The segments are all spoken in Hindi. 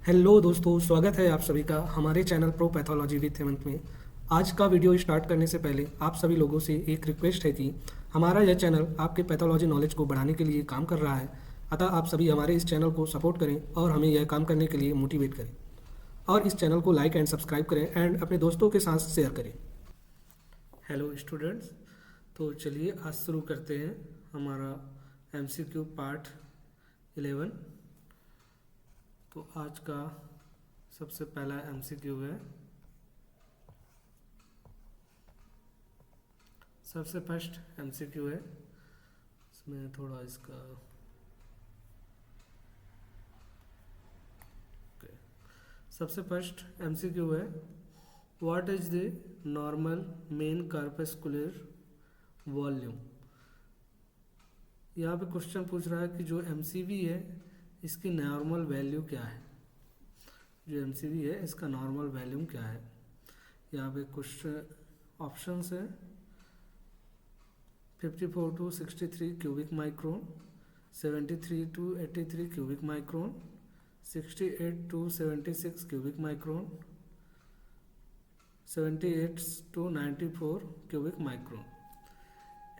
हेलो दोस्तों, स्वागत है आप सभी का हमारे channel pro pathology with Hemant में। आज का वीडियो स्टार्ट करने से पहले आप सभी लोगों से एक रिक्वेस्ट है कि हमारा यह चैनल आपके पैथोलॉजी नॉलेज को बढ़ाने के लिए काम कर रहा है। अतः आप सभी हमारे इस चैनल को सपोर्ट करें और हमें यह काम करने के लिए मोटिवेट करें, और इस चैनल को लाइक एंड सब्सक्राइब करें एंड अपने दोस्तों के साथ शेयर करें। हेलो स्टूडेंट्स, तो चलिए आज शुरू करते हैं हमारा MCQ पार्ट 11। तो आज का सबसे पहला MCQ है। सबसे फर्स्ट MCQ है, इसमें थोड़ा इसका सबसे फर्स्ट MCQ है, what is the normal main corpuscular volume. यहाँ पे क्वेश्चन पूछ रहा है कि जो MCV है इसकी नॉर्मल वैल्यू क्या है। जो MCV है इसका नॉर्मल वैल्यूम क्या है। यहाँ पे क्वेश्चन ऑप्शंस है 54 to 63 cubic micron, 73 to 83 cubic micron, 68 to 76 cubic micron, 78 to 94 cubic micron.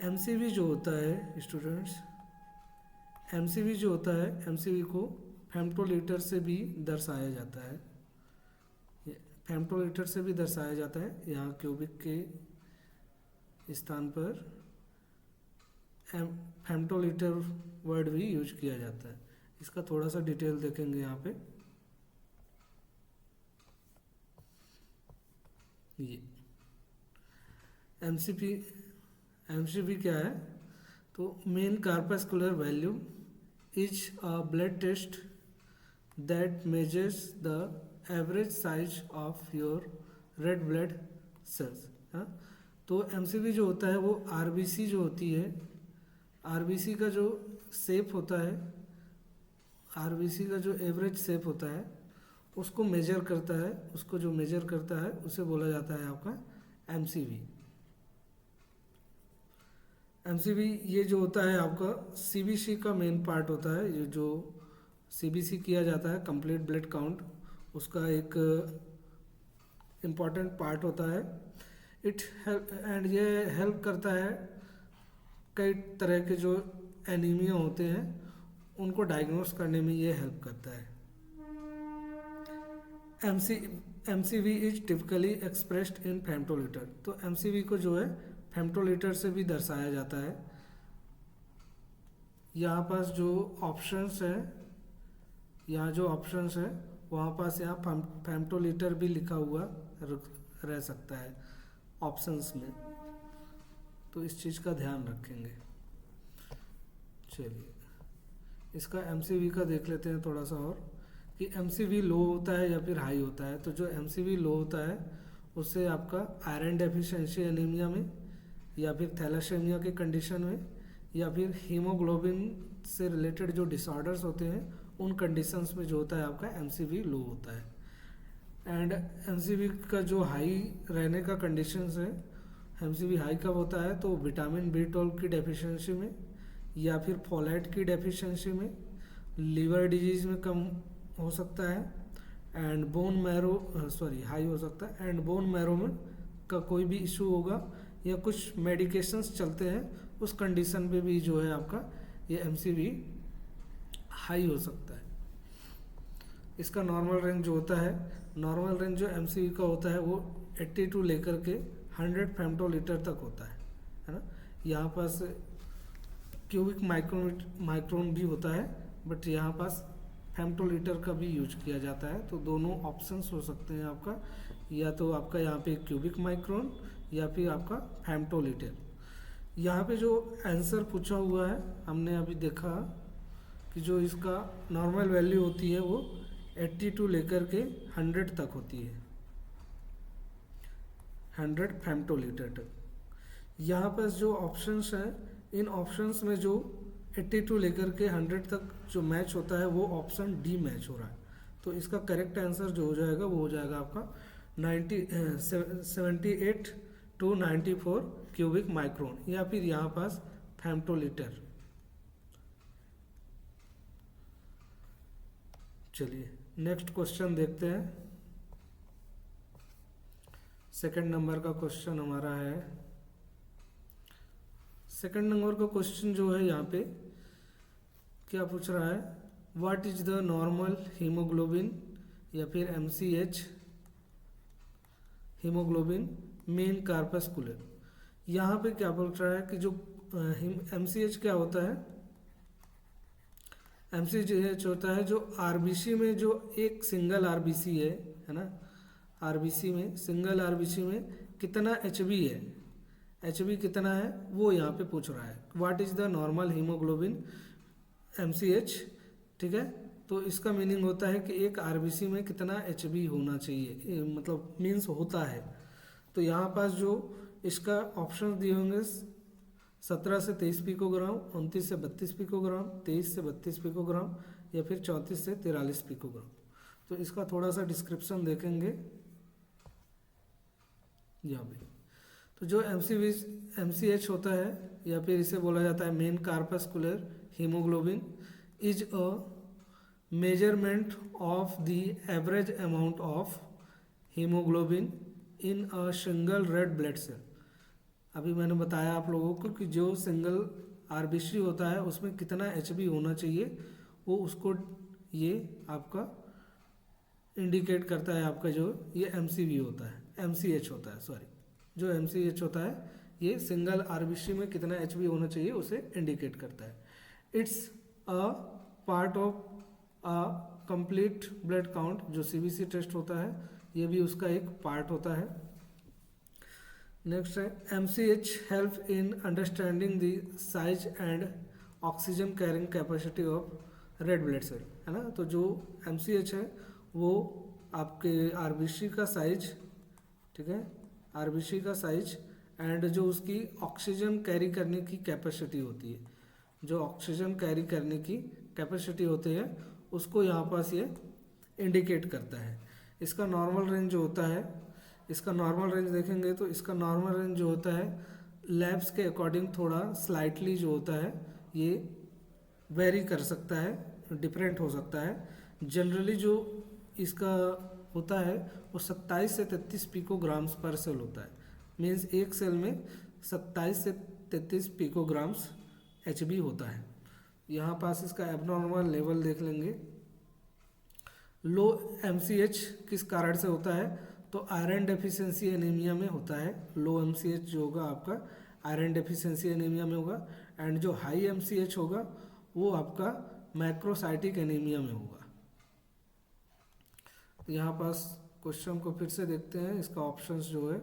MCV जो होता है स्टूडेंट्स, MCV जो होता है, MCV को फेम्टोलीटर से भी दर्शाया जाता है। फेम्टोलीटर से भी दर्शाया जाता है। यहाँ क्यूबिक के स्थान पर फेम्टोलीटर वर्ड भी यूज किया जाता है। इसका थोड़ा सा डिटेल देखेंगे यहाँ पे। ये MCV क्या है, तो main corpuscular volume is a blood test that measures the average size of your red blood cells। हाँ, तो MCV जो होता है वो RBC जो होती है, RBC का जो शेप होता है, RBC का जो एवरेज शेप होता है उसको मेजर करता है। उसको जो मेजर करता है उसे बोला जाता है आपका MCV। MCV ये जो होता है आपका CBC का मेन पार्ट होता है। ये जो CBC किया जाता है, कंप्लीट ब्लड काउंट, उसका एक इम्पॉर्टेंट पार्ट होता है। ये हेल्प करता है कई तरह के जो एनीमिया होते हैं उनको डायग्नोस करने में ये हेल्प करता है। MCV is typically expressed in femtolitre. तो MCV को जो है फेम्टोलीटर से भी दर्शाया जाता है। यहाँ पास जो ऑप्शंस है, यहाँ जो ऑप्शंस है वहाँ पास यहाँ फेम्टोलीटर भी लिखा हुआ रह सकता है ऑप्शंस में, तो इस चीज़ का ध्यान रखेंगे। चलिए इसका MCV का देख लेते हैं थोड़ा सा और, कि MCV लो होता है या फिर हाई होता है। तो जो MCV लो होता है उससे आपका आयरन डेफिशिएंसी एनीमिया में, या फिर थैलासेमिया के कंडीशन में, या फिर हीमोग्लोबिन से रिलेटेड जो डिसऑर्डर्स होते हैं उन कंडीशंस में जो होता है आपका MCV लो होता है। एंड MCV का जो हाई रहने का कंडीशंस है, MCV हाई कब होता है, तो विटामिन B12 की डेफिशिएंसी में, या फिर फोलेट की डेफिशिएंसी में, लीवर डिजीज में कम हो सकता है, एंड बोन मैरो हाई हो सकता है, एंड बोन मैरो में का कोई भी इशू होगा, या कुछ मेडिकेशंस चलते हैं उस कंडीशन पे भी जो है आपका ये MCV हाई हो सकता है। इसका नॉर्मल रेंज जो होता है, नॉर्मल रेंज जो MCV का होता है वो 82 लेकर के 100 फेम्टोलीटर तक होता है ना। यहाँ पास क्यूबिक माइक्रोन भी होता है, बट यहाँ पास फेम्टोलीटर का भी यूज किया जाता है। तो दोनों ऑप्शंस हो सकते हैं आपका, या तो आपका यहाँ पे क्यूबिक माइक्रोन या फिर आपका फेम्टोलीटर। यहाँ पे जो आंसर पूछा हुआ है हमने अभी देखा कि जो इसका नॉर्मल वैल्यू होती है वो 82 लेकर के 100 तक होती है, 100 फेम्टोलीटर तक। यहाँ पर जो ऑप्शंस हैं, इन ऑप्शंस में जो 82 लेकर के 100 तक जो मैच होता है वो ऑप्शन डी मैच हो रहा है। तो इसका करेक्ट आंसर जो हो जाएगा वो हो जाएगा आपका 78 to 94 क्यूबिक माइक्रोन, या फिर यहाँ पास फेम्टोलीटर। चलिए नेक्स्ट क्वेश्चन देखते हैं। सेकंड नंबर का क्वेश्चन हमारा है। सेकंड नंबर का क्वेश्चन जो है यहाँ पे क्या पूछ रहा है, what is the normal haemoglobin या फिर MCH हीमोग्लोबिन मेन कार्पस्कुलर। यहाँ पे क्या बोल रहा है कि जो MCH क्या होता है, MCH होता है जो RBC में जो एक सिंगल RBC है ना, RBC में सिंगल RBC में कितना HB है, HB कितना है वो यहाँ पे पूछ रहा है। What is the normal haemoglobin MCH, ठीक है। तो इसका मीनिंग होता है कि एक RBC में कितना HB होना चाहिए, मतलब मीन्स होता है। तो यहाँ पास जो इसका ऑप्शन दिए होंगे 17 से 23 पिकोग्राम, 29 से 32 पिकोग्राम, 23 से 32 पिकोग्राम या फिर 34 से 43 पिकोग्राम। तो इसका थोड़ा सा डिस्क्रिप्शन देखेंगे यहाँ पे। तो जो MCH होता है या फिर इसे बोला जाता है mean corpuscular haemoglobin is a measurement of the average amount of haemoglobin in a single red blood cell. अभी मैंने बताया आप लोगों को कि जो सिंगल RBC होता है उसमें कितना HB होना चाहिए, वो उसको ये आपका इंडिकेट करता है। आपका जो ये MCV होता है, MCH होता है, सॉरी, जो MCH होता है ये सिंगल RBC में कितना HB होना चाहिए उसे इंडिकेट करता है। It's a part of a complete blood count. जो CBC टेस्ट होता है ये भी उसका एक पार्ट होता है। नेक्स्ट है MCH help in understanding the size and oxygen carrying capacity of red blood cell, है ना। तो जो MCH है वो आपके RBC का साइज, ठीक है, RBC का साइज एंड जो उसकी ऑक्सीजन कैरी करने की कैपेसिटी होती है, जो ऑक्सीजन कैरी करने की कैपेसिटी होती है उसको यहाँ पास ये इंडिकेट करता है। इसका नॉर्मल रेंज जो होता है, इसका नॉर्मल रेंज देखेंगे तो इसका नॉर्मल रेंज जो होता है लैब्स के अकॉर्डिंग थोड़ा स्लाइटली जो होता है ये वेरी कर सकता है, डिफरेंट हो सकता है। जनरली जो इसका होता है वो 27 से 33 पिकोग्राम्स पर सेल होता है। मीन्स एक सेल में 27 से 33 पिकोग्राम्स HB होता है। यहाँ पास इसका एबनॉर्मल लेवल देख लेंगे। लो MCH किस कारण से होता है, तो आयरन डेफिशिएंसी एनीमिया में होता है। लो MCH जो होगा आपका आयरन डेफिशिएंसी एनीमिया में होगा, एंड जो हाई MCH होगा वो आपका मैक्रोसाइटिक एनीमिया में होगा। तो यहाँ पास क्वेश्चन को फिर से देखते हैं। इसका ऑप्शंस जो है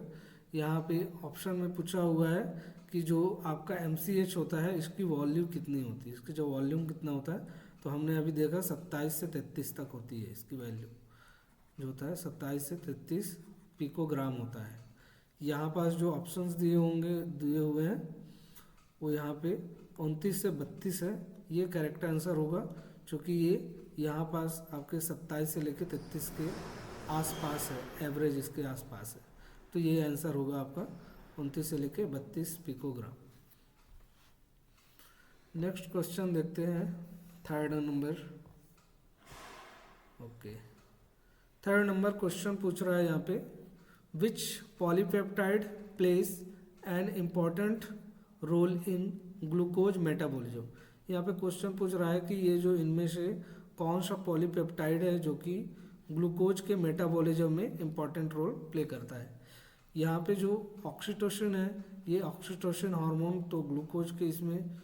यहाँ पे ऑप्शन में पूछा हुआ है कि जो आपका MCH होता है इसकी वॉल्यूम कितनी होती है, इसकी जो वॉल्यूम कितना होता है, तो हमने अभी देखा 27 से 33 तक होती है इसकी वैल्यू जो होता है 27 से 33 पिकोग्राम होता है। यहाँ पास जो ऑप्शंस दिए हुए हैं वो यहाँ पे 29 से 32 है, ये करेक्ट आंसर होगा, क्योंकि ये यहाँ पास आपके 27 से लेकर 33 के आसपास है, एवरेज इसके आसपास है। तो ये आंसर होगा आपका 29 से लेकर 32 पिकोग्राम। नेक्स्ट क्वेश्चन देखते हैं, third number. Okay, third number question पूछ रहा है यहाँ पे, which polypeptide places an important role in glucose metabolism. यहाँ पे क्वेश्चन पूछ रहा है कि ये जो इनमें से कौन सा पॉलीपेप्टाइड है जो कि ग्लूकोज के मेटाबॉलिज्म में इम्पॉर्टेंट रोल प्ले करता है। यहाँ पे जो ऑक्सीटोसिन है, ये ऑक्सीटोसिन हार्मोन तो ग्लूकोज के इसमें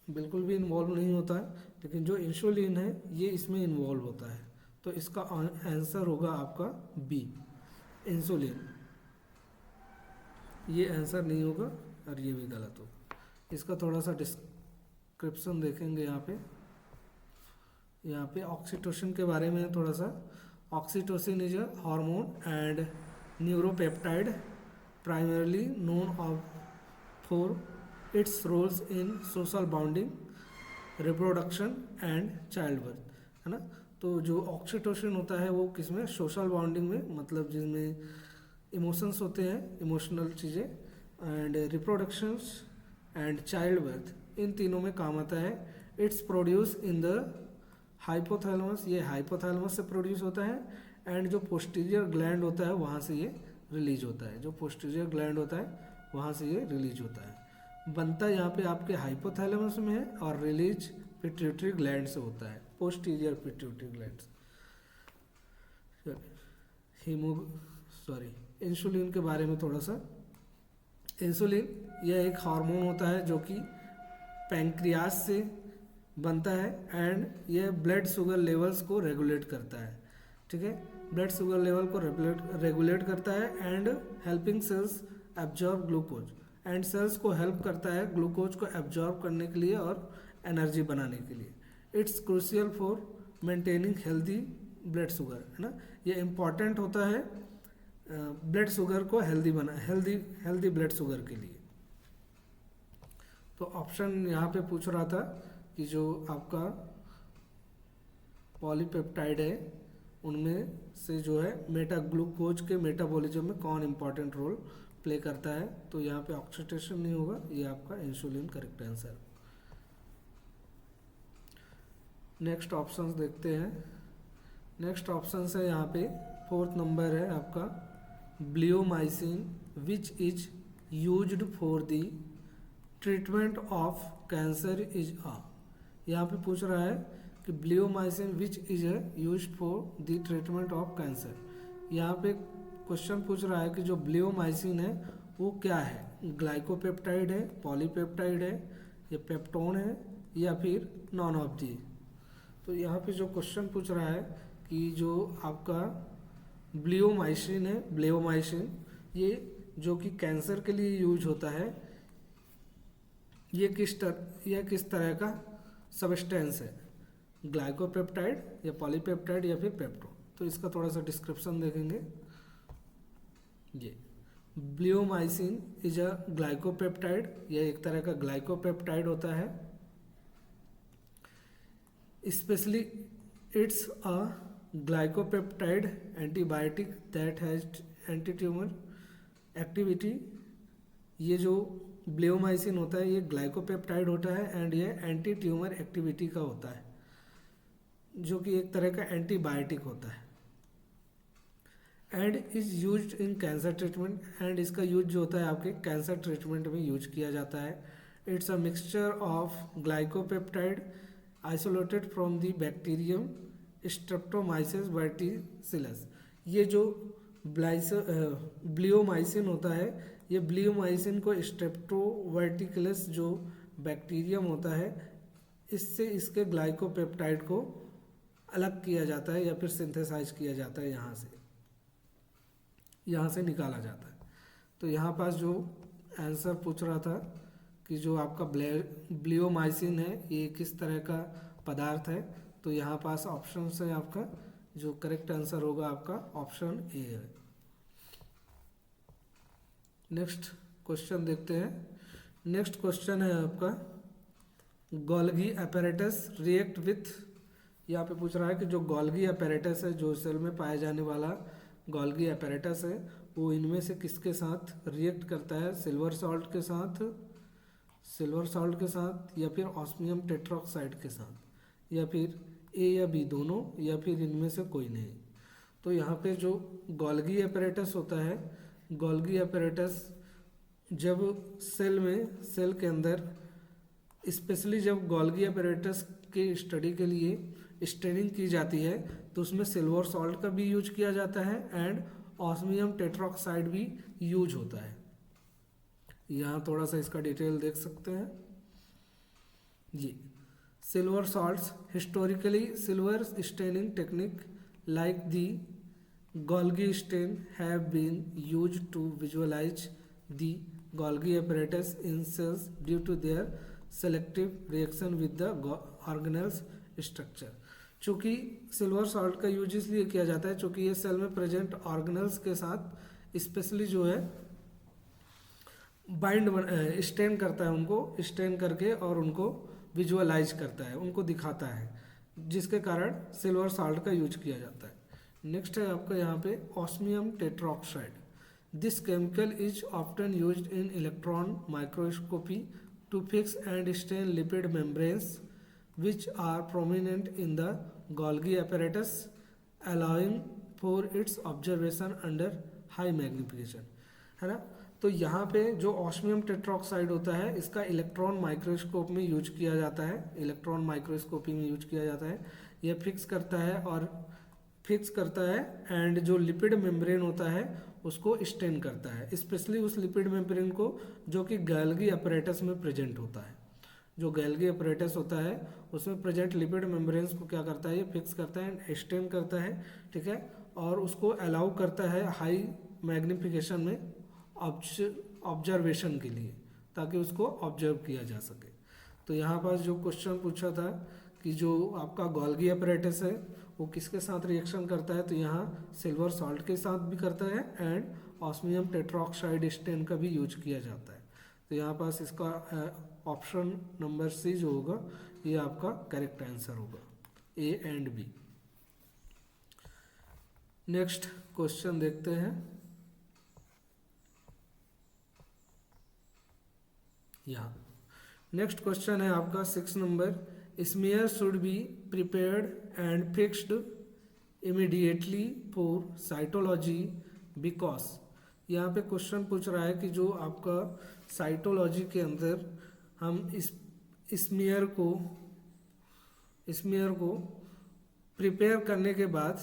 बिल्कुल भी इन्वॉल्व नहीं होता है, लेकिन जो इंसुलिन है ये इसमें इन्वॉल्व होता है। तो इसका आंसर होगा आपका बी, इंसुलिन। ये आंसर नहीं होगा और ये भी गलत होगा। इसका थोड़ा सा डिस्क्रिप्शन देखेंगे यहाँ पे ऑक्सीटोसिन के बारे में थोड़ा सा। Oxytocin is a hormone and neuropeptide primarily known for its roles in social bonding, reproduction and child birth, है ना। तो जो ऑक्सीटोसिन होता है वो किसमें, सोशल बॉन्डिंग में, मतलब जिसमें इमोशंस होते हैं, इमोशनल चीज़ें, and reproductions and child birth, इन तीनों में काम आता है। It's produce in the hypothalamus, ये हाइपोथैलेमस से प्रोड्यूस होता है, एंड जो पोस्टीरियर ग्लैंड होता है वहाँ से ये रिलीज होता है, जो पोस्टीरियर ग्लैंड होता है वहाँ से ये रिलीज होता है। बनता यहाँ पे आपके हाइपोथैलेमस में है और रिलीज पिट्यूटरी ग्लैंड से होता है, पोस्टीरियर पिट्यूटरी ग्लैंड। इंसुलिन के बारे में थोड़ा सा। इंसुलिन यह एक हार्मोन होता है जो कि पैंक्रियास से बनता है, एंड यह ब्लड शुगर लेवल्स को रेगुलेट करता है। ठीक है, ब्लड शुगर लेवल को रेगुलेट करता है, and helping cells absorb glucose, and cells को हेल्प करता है ग्लूकोज को एब्जॉर्ब करने के लिए और एनर्जी बनाने के लिए। It's crucial for maintaining healthy blood sugar, है ना, ये इम्पॉर्टेंट होता है ब्लड शुगर को हेल्दी ब्लड शुगर के लिए। तो ऑप्शन यहाँ पे पूछ रहा था कि जो आपका पॉलीपेप्टाइड है उनमें से जो है ग्लूकोज के मेटाबॉलिज्म में कौन इंपॉर्टेंट रोल प्ले करता है, तो यहाँ पे ऑक्सीडेशन नहीं होगा, ये आपका insulin correct answer. Next options देखते हैं। नेक्स्ट ऑप्शन है यहाँ पे 4th नंबर है आपका bleomycin which is used for the treatment of cancer is uh. यहाँ पे पूछ रहा है कि bleomycin which is used for the treatment of cancer. यहाँ पे क्वेश्चन पूछ रहा है कि जो ब्लियोमाइसिन है वो क्या है, ग्लाइकोपेप्टाइड है, पॉलीपेप्टाइड है, या पेप्टोन है, या फिर नॉन ऑफ दी। तो यहाँ पे जो क्वेश्चन पूछ रहा है कि जो आपका ब्लियोमाइसिन है, ब्लियोमाइसिन ये जो कि कैंसर के लिए यूज होता है, ये किस तरह का सबस्टेंस है, ग्लाइकोपेप्टाइड या पॉलीपेप्टाइड या फिर पेप्टोन। तो इसका थोड़ा सा डिस्क्रिप्शन देखेंगे। ये ब्लियोमाइसिन इज अ ग्लाइकोपेप्टाइड, यह एक तरह का ग्लाइकोपेप्टाइड होता है। Specially it's a glycopeptide antibiotic that has anti tumour activity. ये जो ब्लियोमाइसिन होता है ये ग्लाइकोपेप्टाइड होता है, एंड ये एंटी ट्यूमर एक्टिविटी का होता है, जो कि एक तरह का एंटीबायोटिक होता है, and is used in cancer treatment, and इसका यूज जो होता है आपके कैंसर ट्रीटमेंट में यूज किया जाता है। It's a mixture of glycopeptide isolated from the bacterium streptomyces verticillus. ये जो ब्लियोमाइसिन होता है, ये ब्लियोमाइसिन को स्ट्रेप्टोवर्टिकुलस जो बैक्टीरियम होता है इससे इसके ग्लाइकोपेप्टाइड को अलग किया जाता है या फिर सिंथेसाइज किया जाता है, यहाँ से निकाला जाता है। तो यहाँ पास जो आंसर पूछ रहा था कि जो आपका ब्लियोमाइसिन है ये किस तरह का पदार्थ है, तो यहाँ पास ऑप्शन है आपका जो करेक्ट आंसर होगा आपका ऑप्शन ए है। नेक्स्ट क्वेश्चन देखते हैं। नेक्स्ट क्वेश्चन है आपका गोल्गी apparatus रिएक्ट विथ, यहाँ पे पूछ रहा है कि जो गोल्गी apparatus है, जो सेल में पाया जाने वाला गोल्गी apparatus है, वो इनमें से किसके साथ रिएक्ट करता है, सिल्वर सॉल्ट के साथ या फिर ऑस्मियम टेट्रोक्साइड के साथ, या फिर ए या बी दोनों, या फिर इनमें से कोई नहीं। तो यहाँ पे जो गोल्गी apparatus होता है, गोल्गी apparatus जब सेल के अंदर स्पेशली जब गोल्गी apparatus के स्टडी के लिए स्टेनिंग की जाती है तो उसमें सिल्वर सॉल्ट का भी यूज किया जाता है एंड ऑस्मियम टेट्रोक्साइड भी यूज होता है। यहाँ थोड़ा सा इसका डिटेल देख सकते हैं। जी silver salts historically silver staining technique like the Golgi stain have been used to visualize the Golgi apparatus in cells due to their selective reaction with the organelles structure। चूँकि सिल्वर सॉल्ट का यूज इसलिए किया जाता है चूँकि ये सेल में प्रेजेंट ऑर्गेनल्स के साथ स्पेशली जो है स्टेन करता है, उनको स्टेन करके और उनको विजुअलाइज करता है, उनको दिखाता है, जिसके कारण सिल्वर सॉल्ट का यूज किया जाता है। नेक्स्ट है आपका यहाँ पे osmium tetroxide. This chemical is often used in electron microscopy to fix and stain lipid membranes which are prominent in the Golgi apparatus, allowing for its observation under high magnification, है ना। तो यहाँ पे जो ऑस्मियम टेट्रोक्साइड होता है इसका इलेक्ट्रॉन माइक्रोस्कोप में यूज किया जाता है, इलेक्ट्रॉन माइक्रोस्कोपी में यूज किया जाता है। यह फिक्स करता है एंड जो लिपिड मेम्ब्रेन होता है उसको स्टेन करता है, स्पेशली उस लिपिड मेम्ब्रेन को जो कि गैल्गी अपरेटस में प्रेजेंट होता है। जो गैल्गी अपरेटस होता है उसमें प्रेजेंट लिपिड मेम्ब्रेन्स को क्या करता है, ये फिक्स करता है, स्टेन करता है, ठीक है, और उसको अलाउ करता है हाई मैग्निफिकेशन में ऑब्जर्वेशन के लिए, ताकि उसको ऑब्जर्व किया जा सके। तो यहाँ पास जो क्वेश्चन पूछा था कि जो आपका गोल्गी अपरेटस है वो किसके साथ रिएक्शन करता है, तो यहाँ सिल्वर सॉल्ट के साथ भी करता है एंड ऑस्मियम टेट्रोक्साइड स्टेन का भी यूज किया जाता है। तो यहाँ पास इसका ऑप्शन नंबर सी जो होगा ये आपका करेक्ट आंसर होगा, A and B. Next question देखते हैं। यहाँ नेक्स्ट क्वेश्चन है आपका 6 number, smear should be prepared and fixed immediately for cytology because. यहाँ पे क्वेश्चन पूछ रहा है कि जो आपका साइटोलॉजी के अंदर हम इस स्मीयर को प्रिपेयर करने के बाद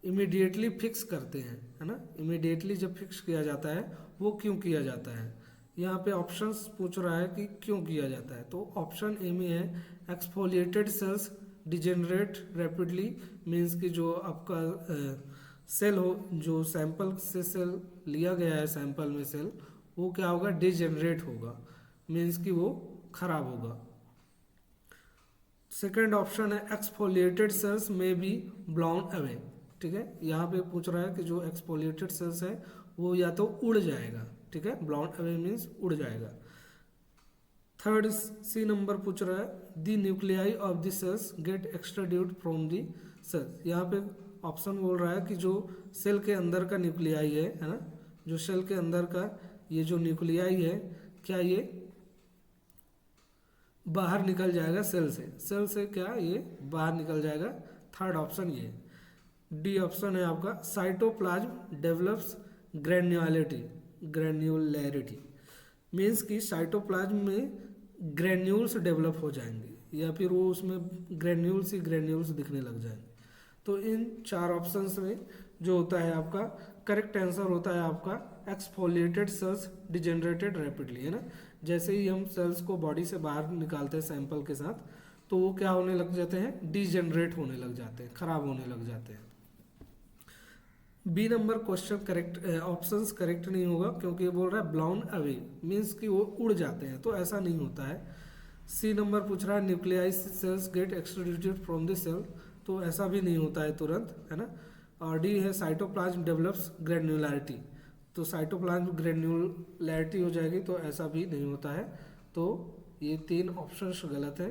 इमीडिएटली फिक्स करते हैं, है ना। इमीडिएटली जब फिक्स किया जाता है वो क्यों किया जाता है, यहाँ पे ऑप्शंस पूछ रहा है कि क्यों किया जाता है। तो ऑप्शन ए में है exfoliated cells degenerate rapidly, means कि जो आपका सेल हो, जो सैंपल से सेल लिया गया है, सैंपल में सेल, वो क्या होगा, डिजेनरेट होगा, मीन्स कि वो खराब होगा। सेकेंड ऑप्शन है एक्सफोलिएटेड सेल्स में बी ब्लाउन अवे, ठीक है। यहाँ पे पूछ रहा है कि जो एक्सफोलिएटेड सेल्स है वो या तो उड़ जाएगा, ठीक है, ब्लाउन अवे मीन्स उड़ जाएगा। थर्ड सी नंबर पूछ रहा है the nuclei of the cells get extruded from the cells. यहाँ पे ऑप्शन बोल रहा है कि जो सेल के अंदर का न्यूक्लियाई है ना, जो सेल के अंदर का ये जो न्यूक्लियाई है, क्या ये बाहर निकल जाएगा सेल से क्या ये बाहर निकल जाएगा। थर्ड ऑप्शन ये। डी ऑप्शन है आपका साइटोप्लाज्म डेवलप्स ग्रेन्युलैरिटी, मीन्स कि साइटोप्लाज्म में ग्रेन्यूल्स डेवलप हो जाएंगे या फिर वो उसमें ग्रेन्यूल्स दिखने लग जाएंगे। तो इन चार ऑप्शंस में जो होता है आपका करेक्ट आंसर होता है आपका एक्सफोलिएटेड सेल्स डिजेनरेटेड रैपिडली, है ना। जैसे ही हम सेल्स को बॉडी से बाहर निकालते हैं सैंपल के साथ, तो वो क्या होने लग जाते हैं, डिजेनरेट होने लग जाते हैं, खराब होने लग जाते हैं। B number question correct, options correct नहीं होगा क्योंकि ये बोल रहा है ब्लाउन अवे, मीन्स कि वो उड़ जाते हैं, तो ऐसा नहीं होता है। सी नंबर पूछ रहा है nuclei cells get extruded from the cell, तो ऐसा भी नहीं होता है तुरंत, है ना। और डी है साइटोप्लाज्म डेवलप्स ग्रेन्युलैरिटी, तो साइटोप्लाज्म ग्रेन्युलैरिटी हो जाएगी, तो ऐसा भी नहीं होता है। तो ये तीन ऑप्शंस गलत है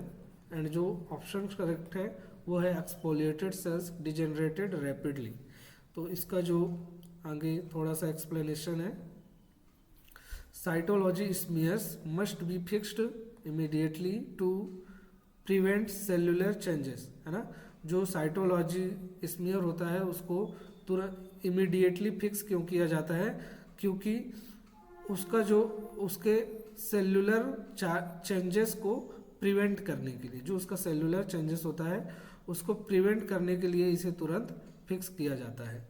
एंड जो ऑप्शन करेक्ट है वो है एक्सफोलिएटेड सेल्स डिजेनरेटेड रैपिडली। तो इसका जो आगे थोड़ा सा एक्सप्लेनेशन है, cytology smears must be fixed immediately to prevent cellular changes, है ना। जो साइटोलॉजी स्मीयर होता है उसको तुरंत इमीडिएटली फिक्स क्यों किया जाता है, क्योंकि उसका जो उसके सेल्यूलर चेंजेस को प्रिवेंट करने के लिए, जो उसका सेल्यूलर चेंजेस होता है उसको प्रिवेंट करने के लिए इसे तुरंत फिक्स किया जाता है।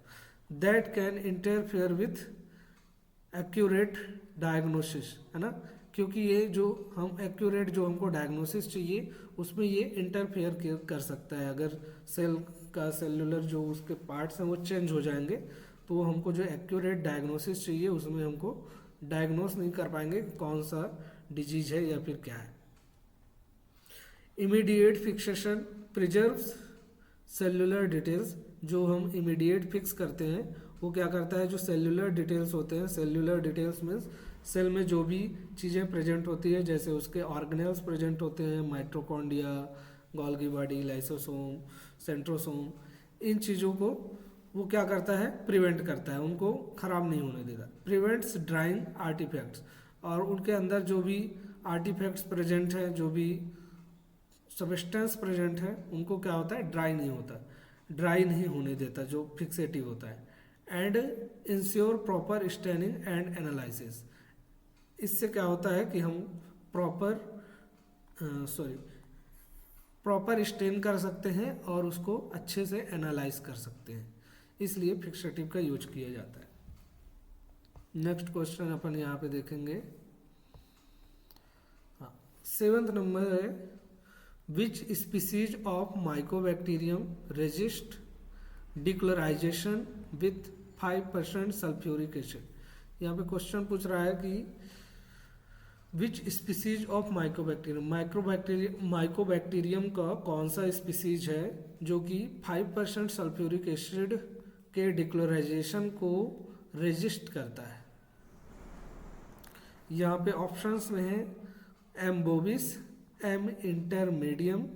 That can interfere with accurate diagnosis, है ना, क्योंकि ये जो हम एक्यूरेट जो हमको डायग्नोसिस चाहिए उसमें ये इंटरफेयर कर सकता है। अगर सेल का सेल्यूलर जो उसके पार्ट्स हैं वो चेंज हो जाएंगे तो हमको जो एक्यूरेट डायग्नोसिस चाहिए उसमें हमको डायग्नोस नहीं कर पाएंगे कौन सा डिजीज है या फिर क्या है। Immediate fixation preserves cellular details, जो हम इमीडिएट फिक्स करते हैं वो क्या करता है, जो सेल्यूलर डिटेल्स होते हैं, सेल्यूलर डिटेल्स मीन्स सेल में जो भी चीज़ें प्रेजेंट होती है, जैसे उसके ऑर्गेनेल्स प्रेजेंट होते हैं, mitochondria, Golgi body, lysosome, centrosome, इन चीज़ों को वो क्या करता है, प्रिवेंट करता है, उनको ख़राब नहीं होने देता। प्रिवेंट्स ड्राइंग आर्टिफैक्ट्स, और उनके अंदर जो भी आर्टिफैक्ट्स प्रेजेंट हैं, जो भी सब्सटेंस प्रेजेंट है उनको क्या होता है, ड्राई नहीं होता, ड्राई नहीं होने देता जो फिक्सेटिव होता है। And ensure proper staining and analysis, इससे क्या होता है कि हम प्रॉपर स्टेन कर सकते हैं और उसको अच्छे से एनालाइज कर सकते हैं, इसलिए फिक्सेटिव का यूज किया जाता है। नेक्स्ट क्वेश्चन अपन यहाँ पे देखेंगे। हाँ, 7th नंबर है, which species of mycobacterium resist decolorization with 5% sulphuric acid. यहाँ पे क्वेश्चन पूछ रहा है कि विच स्पीसीज ऑफ माइकोबैक्टीरियम का कौन सा स्पीसीज है जो कि 5% सल्फ्यूरिक एसिड के डिक्लोराइजेशन को रेजिस्ट करता है। यहाँ पे ऑप्शंस में है M bovis, M intermedium,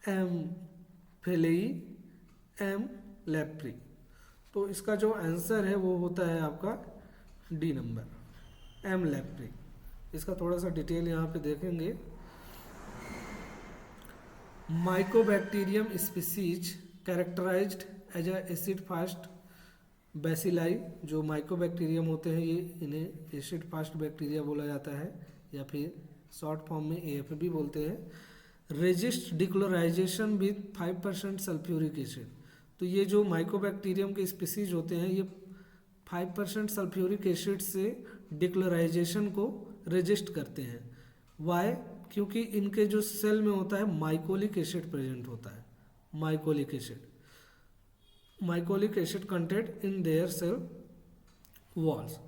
M phlei, M leprae. तो इसका जो आंसर है वो होता है आपका डी नंबर, एम लेप्री। इसका थोड़ा सा डिटेल यहाँ पे देखेंगे। Mycobacterium species characterized as a acid fast bacilli, जो माइकोबैक्टीरियम होते हैं ये इन्हें एसिड फास्ट बैक्टीरिया बोला जाता है या फिर शॉर्ट फॉर्म में एएफबी बोलते हैं। Resist decolorization with 5% sulphuric acid, तो ये जो माइकोबैक्टीरियम के स्पीसीज होते हैं ये 5% सल्फ्यूरिक एसिड से डिक्लोराइजेशन को रेजिस्ट करते हैं। वाई? क्योंकि इनके जो सेल में होता है माइकोलिक एसिड प्रेजेंट होता है। Mycolic acid content in their cell walls.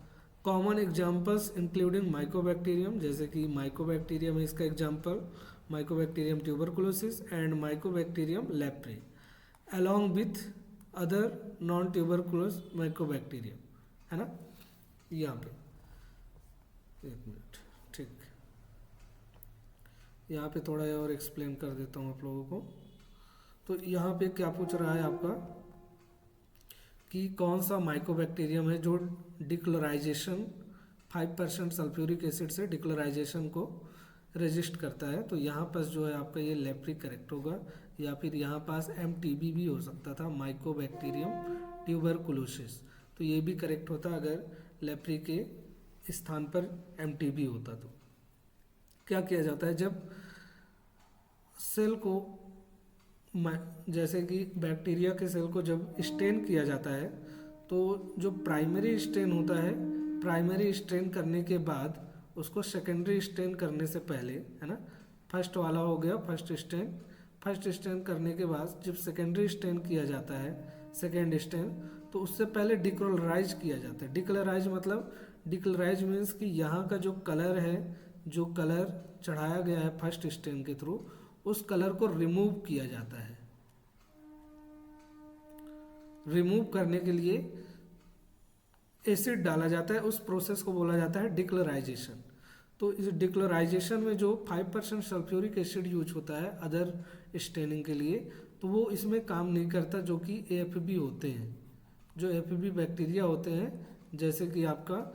Common examples including mycobacterium, जैसे कि माइकोबैक्टीरियम है इसका example, mycobacterium tuberculosis and mycobacterium leprae, along with other non tuberculous mycobacterium, है ना। यहाँ पे एक मिनट, ठीक, यहाँ पे थोड़ा और एक्सप्लेन कर देता हूँ आप लोगों को। तो यहाँ पे क्या पूछ रहा है आपका कि कौन सा माइकोबैक्टीरियम है जो डिक्लोराइजेशन 5% सल्फ्यूरिक एसिड से डिक्लोराइजेशन को रेजिस्ट करता है। तो यहाँ पास जो है आपका ये लेप्री करेक्ट होगा, या फिर यहाँ पास MTB भी हो सकता था, माइकोबैक्टीरियम ट्यूबरकुलोसिस, तो ये भी करेक्ट होता अगर लेप्री के स्थान पर MTB होता। तो क्या किया जाता है जब सेल को, जैसे कि बैक्टीरिया के सेल को जब स्टेन किया जाता है तो जो प्राइमरी स्टेन होता है, प्राइमरी स्टेन करने के बाद उसको सेकेंडरी स्टेन करने से पहले, है ना, फर्स्ट वाला हो गया फर्स्ट स्टेन करने के बाद जब सेकेंडरी स्टेन किया जाता है, सेकेंड स्टेन, तो उससे पहले डिक्लोराइज किया जाता है। डिक्लोराइज मीन्स कि यहाँ का जो कलर है, जो कलर चढ़ाया गया है फर्स्ट स्टेन के थ्रू, उस कलर को रिमूव किया जाता है। रिमूव करने के लिए एसिड डाला जाता है, उस प्रोसेस को बोला जाता है डिक्लोराइजेशन। तो इस डिक्लोराइजेशन में जो 5% सल्फ्यूरिक एसिड यूज होता है अदर स्टेनिंग के लिए, तो वो इसमें काम नहीं करता, जो कि AFB होते हैं, जो AFB बैक्टीरिया होते हैं, जैसे कि आपका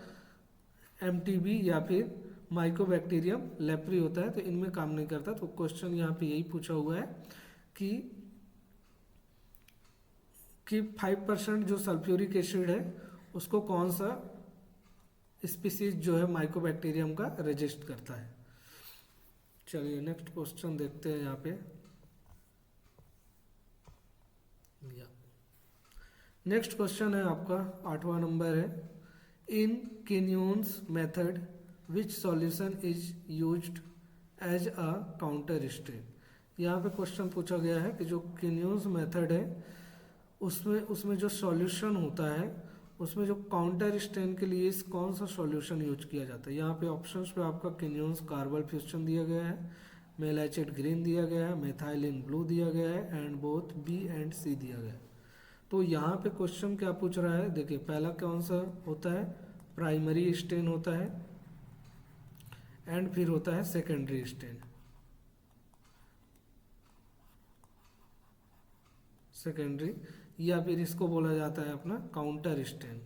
MTB या फिर माइकोबैक्टीरियम लेप्री होता है, तो इनमें काम नहीं करता। तो क्वेश्चन यहाँ पे यही पूछा हुआ है कि 5% जो सल्फ्यूरिक एसिड है उसको कौन सा स्पीसीज जो है माइकोबैक्टीरियम का रेजिस्ट करता है। चलिए नेक्स्ट क्वेश्चन देखते हैं। यहाँ पे नेक्स्ट क्वेश्चन है आपका 8वां नंबर है, in Kinyoun's method which solution is used as a counter stain. यहाँ पे क्वेश्चन पूछा गया है कि जो किन्यून्स मेथड है उसमें जो सॉल्यूशन होता है, उसमें जो काउंटर स्टेन के लिए कौन सा सॉल्यूशन यूज किया जाता है। यहाँ पे ऑप्शंस पे आपका किन्यून्स कार्बल फ्यूजन दिया गया है, मेलाइचेट ग्रीन दिया गया है, मेथाइलिन ब्लू दिया गया है and both B and C दिया गया है। तो यहाँ पे क्वेश्चन क्या पूछ रहा है, देखिए पहला कौन सा होता है, प्राइमरी स्टेन होता है एंड फिर होता है सेकेंडरी स्टेन। सेकेंडरी या फिर इसको बोला जाता है अपना काउंटर स्टेन।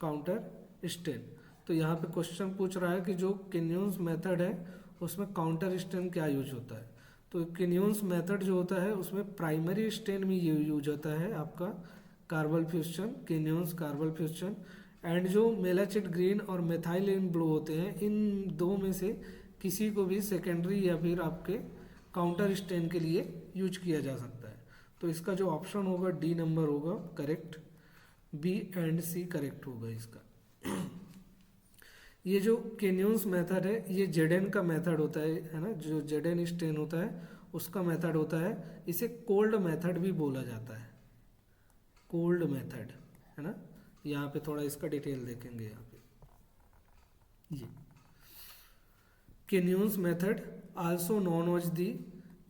Counter stain. तो यहाँ पे क्वेश्चन पूछ रहा है कि जो किन्यून्स मेथड है उसमें काउंटर स्टेन क्या यूज होता है। तो किन्यून्स मेथड जो होता है उसमें प्राइमरी स्टेन में ये यूज होता है आपका carbol fuchsin, Kinyoun's carbol fuchsin. And जो मेलाचिट ग्रीन और मेथाइलिन ब्लू होते हैं, इन दो में से किसी को भी सेकेंडरी या फिर आपके काउंटर स्टेन के लिए यूज किया जा सकता है। तो इसका जो ऑप्शन होगा डी नंबर होगा correct, B and C correct होगा इसका। ये जो केन्यून्स मेथड है ये जेडेन का मेथड होता है ना, जो जेडेन स्टेन होता है उसका मेथड होता है। इसे कोल्ड मेथड भी बोला जाता है, कोल्ड मेथड है ना। यहाँ पे थोड़ा इसका डिटेल देखेंगे यहाँ पे। ये Kinyoun's method also known as the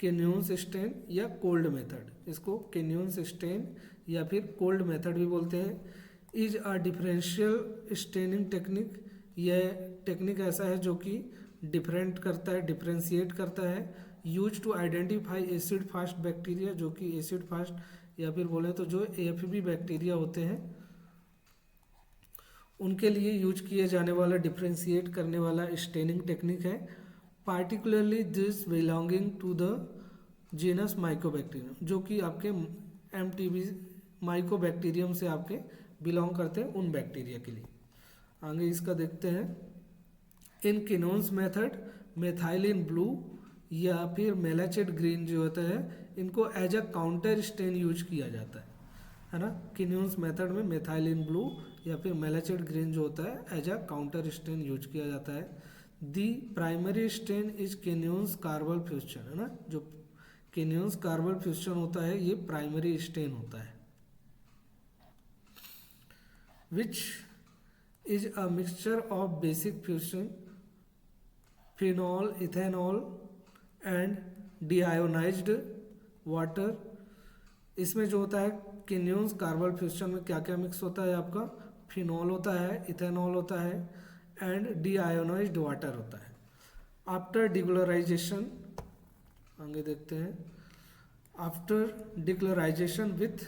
Kinyoun's stain या कोल्ड मेथड, इसको केन्यून्स स्टेन या फिर कोल्ड मेथड भी बोलते हैं। Is a differential staining technique, यह टेक्निक ऐसा है जो कि डिफरेंट करता है, डिफरेंशिएट करता है। Use to identify acid fast bacteria, जो कि एसिड फास्ट या फिर बोले तो जो एएफबी बैक्टीरिया होते हैं उनके लिए यूज किए जाने वाला डिफरेंशिएट करने वाला स्टेनिंग टेक्निक है। Particularly this belonging to the genus mycobacterium, जो कि आपके एमटीबी माइकोबैक्टीरियम से आपके बिलोंग करते हैं उन बैक्टीरिया के लिए। आगे इसका देखते हैं। In Kinyoun's method methylene blue या फिर मेलाचिट ग्रीन जो होता है इनको as a counter stain use किया जाता है ना। किन्यून्स मेथड में मेथाइलिन ब्लू या फिर मेलाचिट ग्रीन जो होता है as a counter stain use किया जाता है। The primary stain is Kinyoun's carbol fuchsin, है ना। जो किन्यून्स कार्बल फ्यूजन होता है ये प्राइमरी स्टेन होता है। Which is a mixture of basic fusion phenol ethanol and deionised water. इसमें जो होता है किन्यून्स कार्बल फ्यूजन में क्या क्या मिक्स होता है आपका, फिनॉल होता है, इथेनॉल होता है एंड डीआयोनाइज्ड वाटर होता है। आफ्टर डिक्लोराइजेशन, आगे देखते हैं। After decolorization with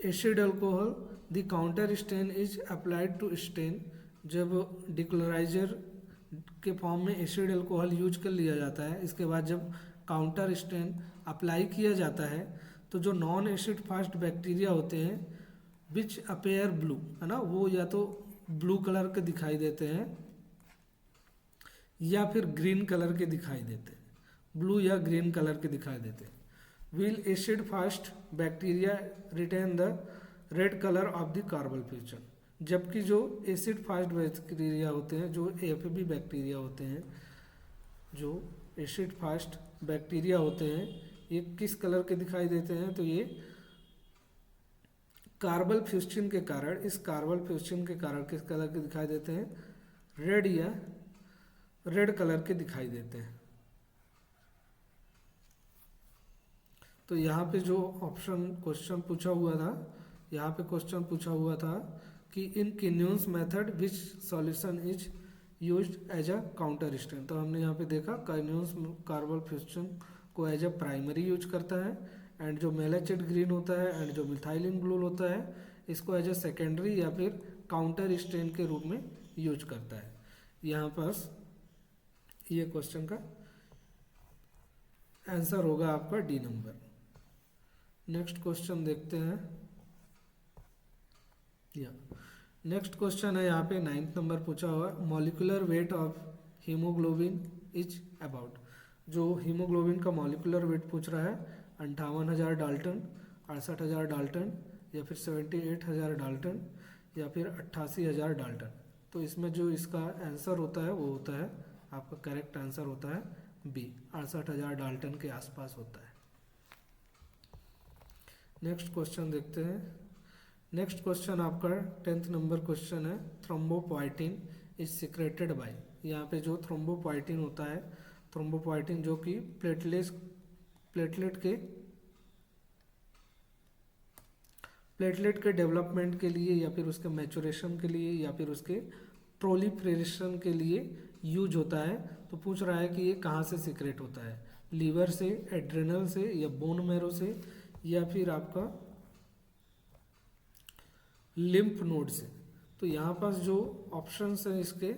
acid alcohol the counter stain is applied to stain. जब डिक्लोराइजर के फॉर्म में एसिड अल्कोहल यूज कर लिया जाता है, इसके बाद जब काउंटर स्टेन अप्लाई किया जाता है तो जो नॉन एसिड फास्ट बैक्टीरिया होते हैं विच अपेयर ब्लू, है ना, वो या तो ब्लू कलर के दिखाई देते हैं या फिर ग्रीन कलर के दिखाई देते हैं, ब्लू या ग्रीन कलर के दिखाई देते हैं। Will acid fast bacteria retain the red colour of the carbol fuchsin. जबकि जो एसिड फास्ट बैक्टीरिया होते हैं, जो एएफबी बैक्टीरिया होते हैं, जो एसिड फास्ट बैक्टीरिया होते हैं ये किस कलर के दिखाई देते हैं, तो ये कार्बल फ्यूजन के कारण, इस कार्बल फ्यूजन के कारण किस कलर के दिखाई देते हैं, रेड या रेड कलर के दिखाई देते हैं। तो यहाँ पे जो ऑप्शन क्वेश्चन पूछा हुआ था, यहाँ पे क्वेश्चन पूछा हुआ था कि in Kinyoun's method which solution is used as a counter stain. तो हमने यहाँ पे देखा किन्यून्स कार्बल फ्यूजन को एज अ प्राइमरी यूज करता है, एंड जो मेलाचिट ग्रीन होता है एंड जो मिथाइलिन ब्लू होता है इसको एज अ सेकेंडरी या फिर काउंटर स्टेन के रूप में यूज करता है। यहाँ पर ये क्वेश्चन का आंसर होगा आपका डी नंबर। नेक्स्ट क्वेश्चन देखते हैं। नेक्स्ट क्वेश्चन है यहाँ पे 9th नंबर पूछा हुआ, molecular weight of haemoglobin is about. जो हीमोग्लोबिन का मॉलिक्यूलर वेट पूछ रहा है 58,000 डाल्टन, 68,000 डाल्टन या फिर 78,000 डाल्टन या फिर 88,000 डाल्टन। तो इसमें जो इसका आंसर होता है वो होता है आपका करेक्ट आंसर होता है बी, 68,000 डाल्टन के आसपास होता है। नेक्स्ट क्वेश्चन देखते हैं। नेक्स्ट क्वेश्चन आपका 10th नंबर क्वेश्चन है, थ्रोम्बोपोएटिन इज सिक्रेटेड बाय। यहाँ पे जो थ्रोम्बोपोएटिन होता है, थ्रोम्बोपोएटिन जो कि प्लेटलेट के डेवलपमेंट के लिए या फिर उसके मैचुरेशन के लिए या फिर उसके प्रोलिफरेशन के लिए यूज होता है। तो पूछ रहा है कि ये कहाँ से सीक्रेट होता है, लीवर से, एड्रेनल से या बोन मैरो से या फिर आपका लिम्फ नोड से। तो यहाँ पास जो ऑप्शंस हैं इसके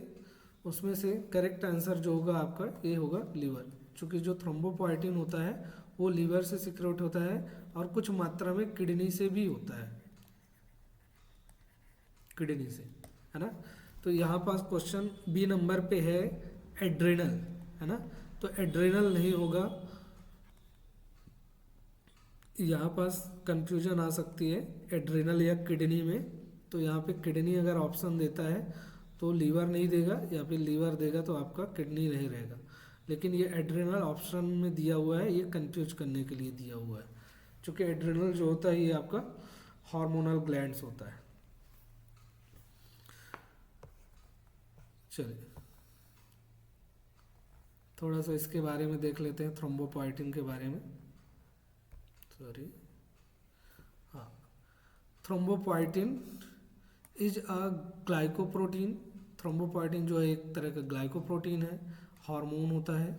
उसमें से करेक्ट आंसर जो होगा आपका ये होगा लीवर, क्योंकि जो थ्रोम्बोपोएटिन होता है वो लीवर से सिक्रेट होता है और कुछ मात्रा में किडनी से भी होता है, किडनी से, है ना। तो यहाँ पास क्वेश्चन बी नंबर पे है एड्रेनल, है ना। तो एड्रेनल नहीं होगा, यहाँ पास कंफ्यूजन आ सकती है एड्रेनल या किडनी में। तो यहाँ पे किडनी अगर ऑप्शन देता है तो लीवर नहीं देगा, या फिर लीवर देगा तो आपका किडनी नहीं रहेगा। लेकिन ये एड्रेनल ऑप्शन में दिया हुआ है, ये कंफ्यूज करने के लिए दिया हुआ है, क्योंकि एड्रेनल जो होता है ये आपका हार्मोनल ग्लैंड्स होता है। चलिए थोड़ा सा इसके बारे में देख लेते हैं, थ्रोम्बोपोएटिन के बारे में। सॉरी, हाँ, thrombopoietin is a glycoprotein. Thrombopoietin जो है एक तरह का ग्लाइकोप्रोटीन है, हार्मोन होता है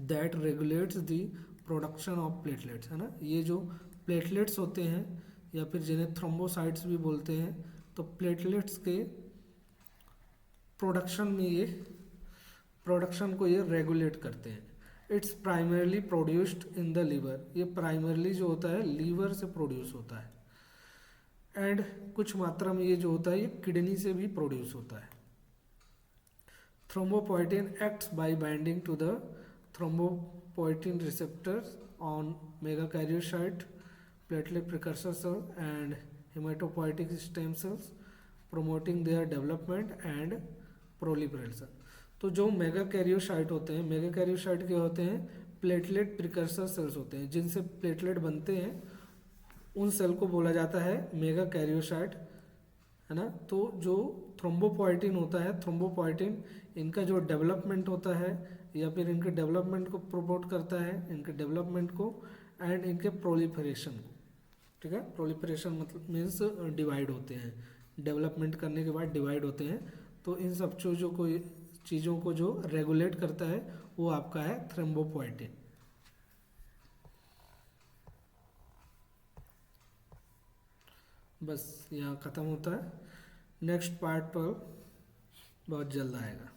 that regulates the production of platelets, है ना। ये जो प्लेटलेट्स होते हैं या फिर जिन्हें थ्रोम्बोसाइट्स भी बोलते हैं, तो प्लेटलेट्स के प्रोडक्शन को ये रेगुलेट करते हैं। It's primarily produced in the liver, ये प्राइमरली जो होता है लीवर से प्रोड्यूस होता है, एंड कुछ मात्रा में ये जो होता है ये किडनी से भी प्रोड्यूस होता है। Thrombopoietin acts by binding to the thrombopoietin receptors on megakaryocyte, platelet precursor cell and haematopoietic stem cells, promoting their development and proliferation. तो जो मेगाकैरियोसाइट होते हैं, मेगाकैरियोसाइट क्या होते हैं, प्लेटलेट प्रिकर्सर सेल्स होते हैं, जिनसे प्लेटलेट बनते हैं, उन सेल को बोला जाता है मेगाकैरियोसाइट, है ना। तो जो थ्रोम्बोपोएटिन होता है, थ्रोम्बोपोएटिन इनका जो डेवलपमेंट होता है या फिर इनके डेवलपमेंट को प्रमोट करता है, इनके डेवलपमेंट को एंड इनके प्रोलिफरेशन को, ठीक है। प्रोलिफरेशन मतलब मीन्स डिवाइड होते हैं, डेवलपमेंट करने के बाद डिवाइड होते हैं। तो इन सब चीज़ों को जो रेगुलेट करता है वो आपका है थ्रोम्बोपोएटिन। बस यहाँ ख़त्म होता है, नेक्स्ट पार्ट पर बहुत जल्द आएगा।